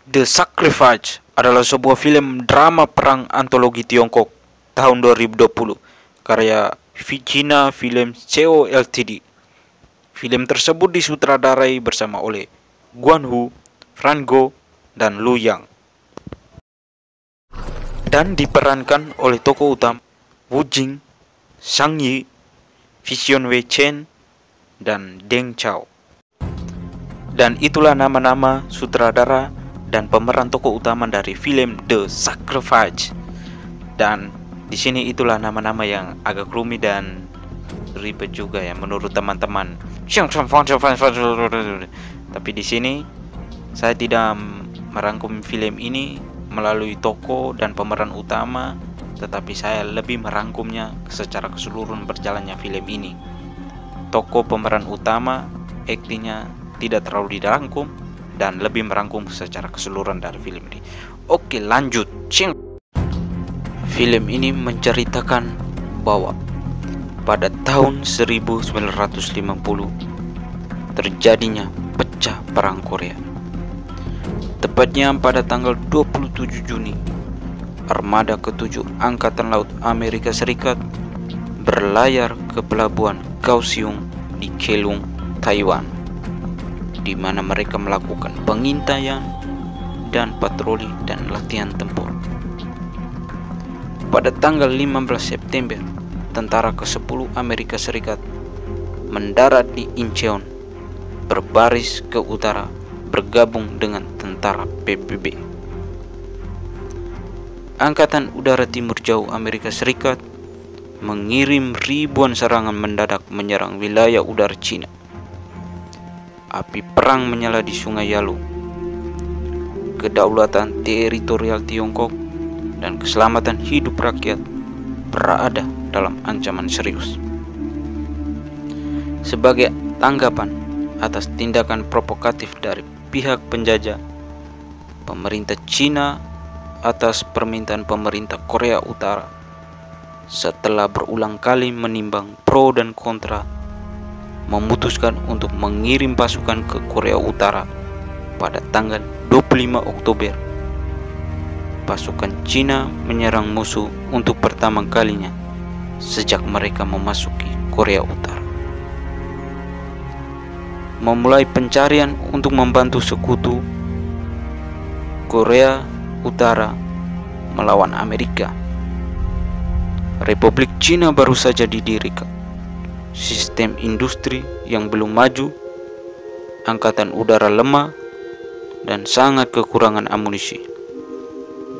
The Sacrifice adalah sebuah film drama perang antologi Tiongkok tahun 2020 karya Vichina Film Co Ltd. Film tersebut disutradarai bersama oleh Guan Hu, Fran Go, dan Lu Yang, dan diperankan oleh tokoh utama Wu Jing, Shang Yi, Vision Wei Chen, dan Deng Chao. Dan itulah nama-nama sutradara dan pemeran tokoh utama dari film The Sacrifice. Dan di sini itulah nama-nama yang agak rumit dan ribet juga ya menurut teman-teman. Tapi di sini saya tidak merangkum film ini melalui tokoh dan pemeran utama, tetapi saya lebih merangkumnya secara keseluruhan berjalannya film ini. Tokoh pemeran utama, aktingnya tidak terlalu dirangkum dan lebih merangkum secara keseluruhan dari film ini. Oke, lanjut. Film ini menceritakan bahwa pada tahun 1950 terjadinya pecah perang Korea. Tepatnya pada tanggal 27 Juni, armada ke-7 Angkatan Laut Amerika Serikat berlayar ke pelabuhan Kaohsiung di Keelung, Taiwan, di mana mereka melakukan pengintaian dan patroli dan latihan tempur. Pada tanggal 15 September, tentara ke-10 Amerika Serikat mendarat di Incheon, berbaris ke utara, bergabung dengan tentara PBB. Angkatan Udara Timur Jauh Amerika Serikat mengirim ribuan serangan mendadak menyerang wilayah udara Cina. Api perang menyala di Sungai Yalu. Kedaulatan teritorial Tiongkok dan keselamatan hidup rakyat berada dalam ancaman serius. Sebagai tanggapan atas tindakan provokatif dari pihak penjajah, pemerintah Cina atas permintaan pemerintah Korea Utara, setelah berulang kali menimbang pro dan kontra, memutuskan untuk mengirim pasukan ke Korea Utara pada tanggal 25 Oktober. Pasukan Cina menyerang musuh untuk pertama kalinya sejak mereka memasuki Korea Utara. Memulai pencarian untuk membantu sekutu Korea Utara melawan Amerika. Republik Cina baru saja didirikan. Sistem industri yang belum maju, angkatan udara lemah, dan sangat kekurangan amunisi.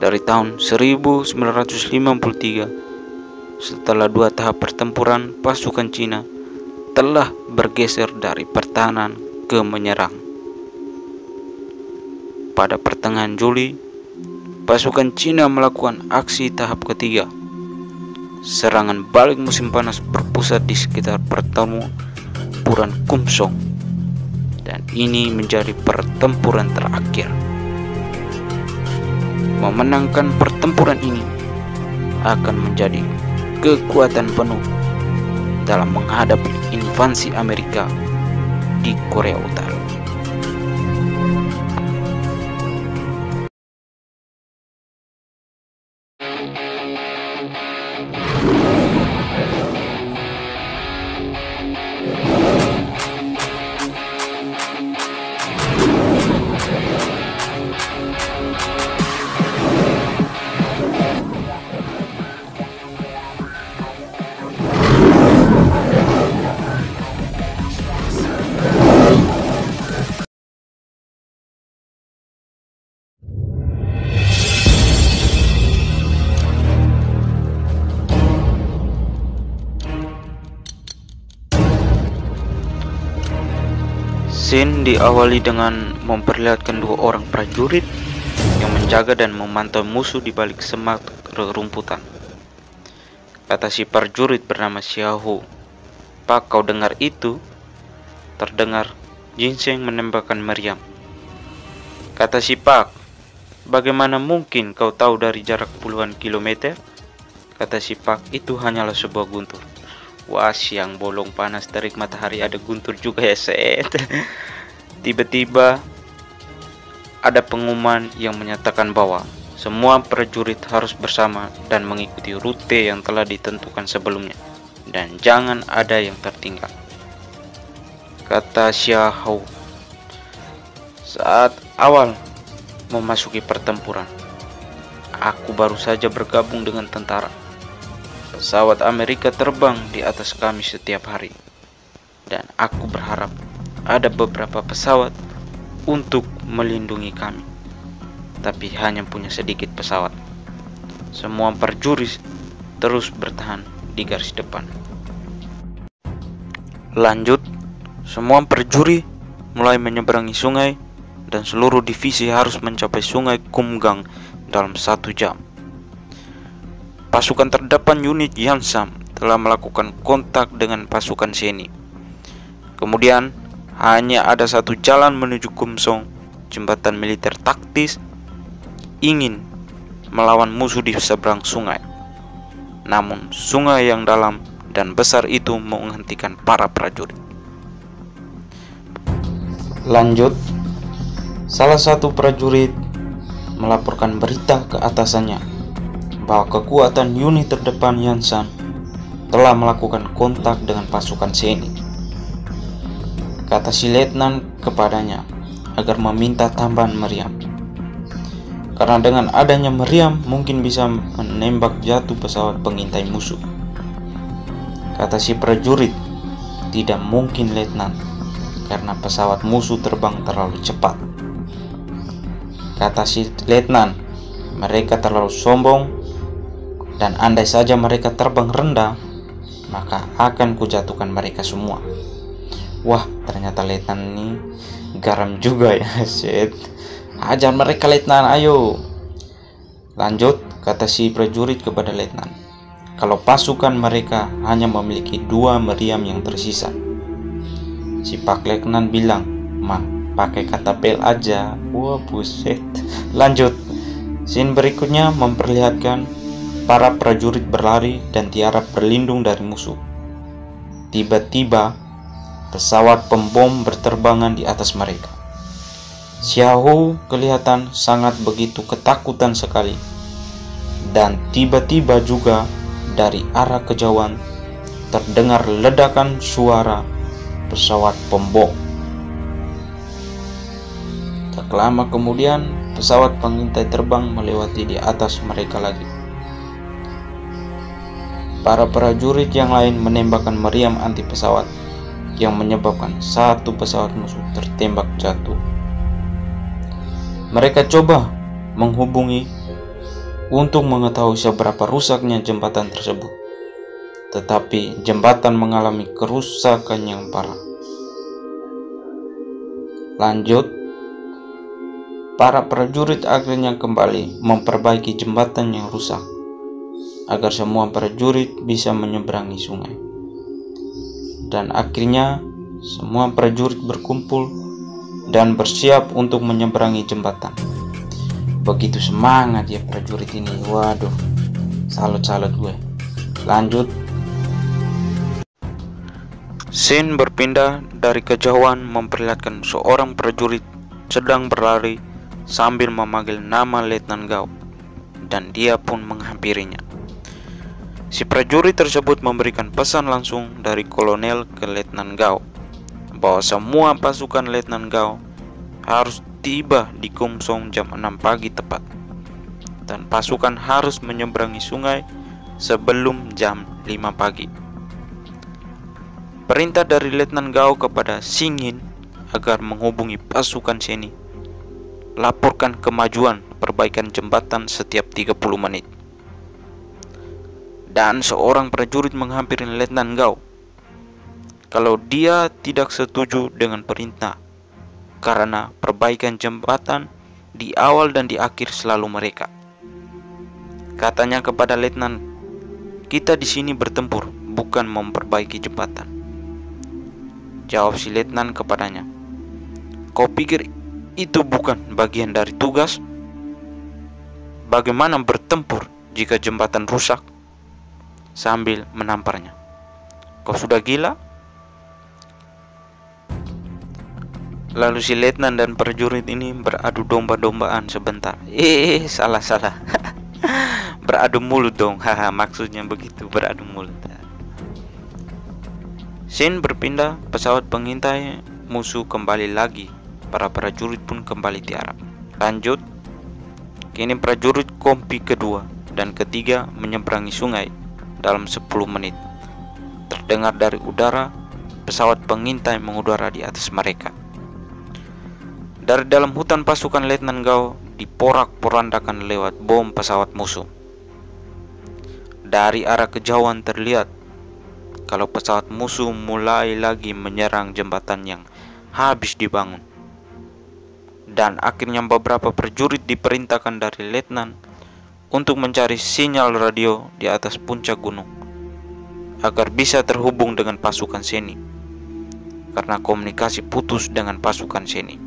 Dari tahun 1953, setelah 2 tahap pertempuran, pasukan Cina telah bergeser dari pertahanan ke menyerang. Pada pertengahan Juli, pasukan Cina melakukan aksi tahap ketiga. Serangan balik musim panas berpusat di sekitar pertempuran Kumsong, dan ini menjadi pertempuran terakhir. Memenangkan pertempuran ini akan menjadi kekuatan penuh dalam menghadapi invasi Amerika di Korea Utara. Scene diawali dengan memperlihatkan 2 orang prajurit yang menjaga dan memantau musuh di balik semak rerumputan. Kata si prajurit bernama Xiaohu, "Pak, kau dengar itu?" Terdengar Ginseng menembakkan meriam. Kata si Pak, "Bagaimana mungkin kau tahu dari jarak puluhan kilometer?" Kata si Pak, "Itu hanyalah sebuah guntur." Wah, siang bolong panas terik matahari ada guntur juga ya, set. Tiba-tiba ada pengumuman yang menyatakan bahwa semua prajurit harus bersama dan mengikuti rute yang telah ditentukan sebelumnya, dan jangan ada yang tertinggal. Kata Xiahou saat awal memasuki pertempuran. Aku baru saja bergabung dengan tentara. Pesawat Amerika terbang di atas kami setiap hari, dan aku berharap ada beberapa pesawat untuk melindungi kami. Tapi hanya punya sedikit pesawat. Semua prajurit terus bertahan di garis depan. Lanjut, semua prajurit mulai menyeberangi sungai, dan seluruh divisi harus mencapai sungai Kumgang dalam 1 jam. Pasukan terdepan unit Yansam telah melakukan kontak dengan pasukan Seni. Kemudian hanya ada satu jalan menuju Kumsong, jembatan militer taktis, ingin melawan musuh di seberang sungai. Namun sungai yang dalam dan besar itu menghentikan para prajurit. Lanjut, salah satu prajurit melaporkan berita ke atasannya bahwa kekuatan unit terdepan Yansan telah melakukan kontak dengan pasukan Seni. Kata si letnan kepadanya agar meminta tambahan meriam, karena dengan adanya meriam mungkin bisa menembak jatuh pesawat pengintai musuh. Kata si prajurit, tidak mungkin letnan, karena pesawat musuh terbang terlalu cepat. Kata si letnan, mereka terlalu sombong, dan andai saja mereka terbang rendah, maka akan kujatuhkan mereka semua. Wah, ternyata letnan ini garam juga ya. Shit. Ajar mereka letnan, ayo. Lanjut, kata si prajurit kepada letnan, kalau pasukan mereka hanya memiliki 2 meriam yang tersisa. Si pak letnan bilang, pakai kata pel aja. Wah, buset. Lanjut, scene berikutnya memperlihatkan para prajurit berlari dan tiarap berlindung dari musuh. Tiba-tiba pesawat pembom berterbangan di atas mereka. Xiahou kelihatan sangat begitu ketakutan sekali, dan tiba-tiba juga dari arah kejauhan terdengar ledakan suara pesawat pembom. Tak lama kemudian pesawat pengintai terbang melewati di atas mereka lagi. Para prajurit yang lain menembakkan meriam anti pesawat yang menyebabkan satu pesawat musuh tertembak jatuh. Mereka coba menghubungi untuk mengetahui seberapa rusaknya jembatan tersebut, tetapi jembatan mengalami kerusakan yang parah. Lanjut, para prajurit akhirnya kembali memperbaiki jembatan yang rusak agar semua prajurit bisa menyeberangi sungai. Dan akhirnya semua prajurit berkumpul dan bersiap untuk menyeberangi jembatan. Begitu semangat ya prajurit ini. Waduh, salut gue. Lanjut, scene berpindah dari kejauhan memperlihatkan seorang prajurit sedang berlari sambil memanggil nama Letnan Gao, dan dia pun menghampirinya. Si prajurit tersebut memberikan pesan langsung dari kolonel ke Letnan Gao bahwa semua pasukan Letnan Gao harus tiba di Kumsong jam 6 pagi tepat, dan pasukan harus menyeberangi sungai sebelum jam 5 pagi. Perintah dari Letnan Gao kepada Xingyin agar menghubungi pasukan Seni, laporkan kemajuan perbaikan jembatan setiap 30 menit. Dan seorang prajurit menghampiri Letnan Gao kalau dia tidak setuju dengan perintah, karena perbaikan jembatan di awal dan di akhir selalu mereka. Katanya kepada Letnan, kita di sini bertempur, bukan memperbaiki jembatan. Jawab si Letnan kepadanya, kau pikir itu bukan bagian dari tugas? Bagaimana bertempur jika jembatan rusak? Sambil menamparnya, kau sudah gila? Lalu si letnan dan prajurit ini beradu domba-dombaan sebentar. Salah. Beradu mulut dong. Haha, maksudnya begitu, beradu mulut. Scene berpindah, pesawat pengintai musuh kembali lagi. Para prajurit pun kembali tiarap. Lanjut, kini prajurit kompi kedua dan ketiga menyeberangi sungai dalam 10 menit. Terdengar dari udara, pesawat pengintai mengudara di atas mereka. Dari dalam hutan pasukan Letnan Gao diporak-porandakan lewat bom pesawat musuh. Dari arah kejauhan terlihat kalau pesawat musuh mulai lagi menyerang jembatan yang habis dibangun. Dan akhirnya beberapa prajurit diperintahkan dari letnan untuk mencari sinyal radio di atas puncak gunung agar bisa terhubung dengan pasukan Seni, karena komunikasi putus dengan pasukan Seni.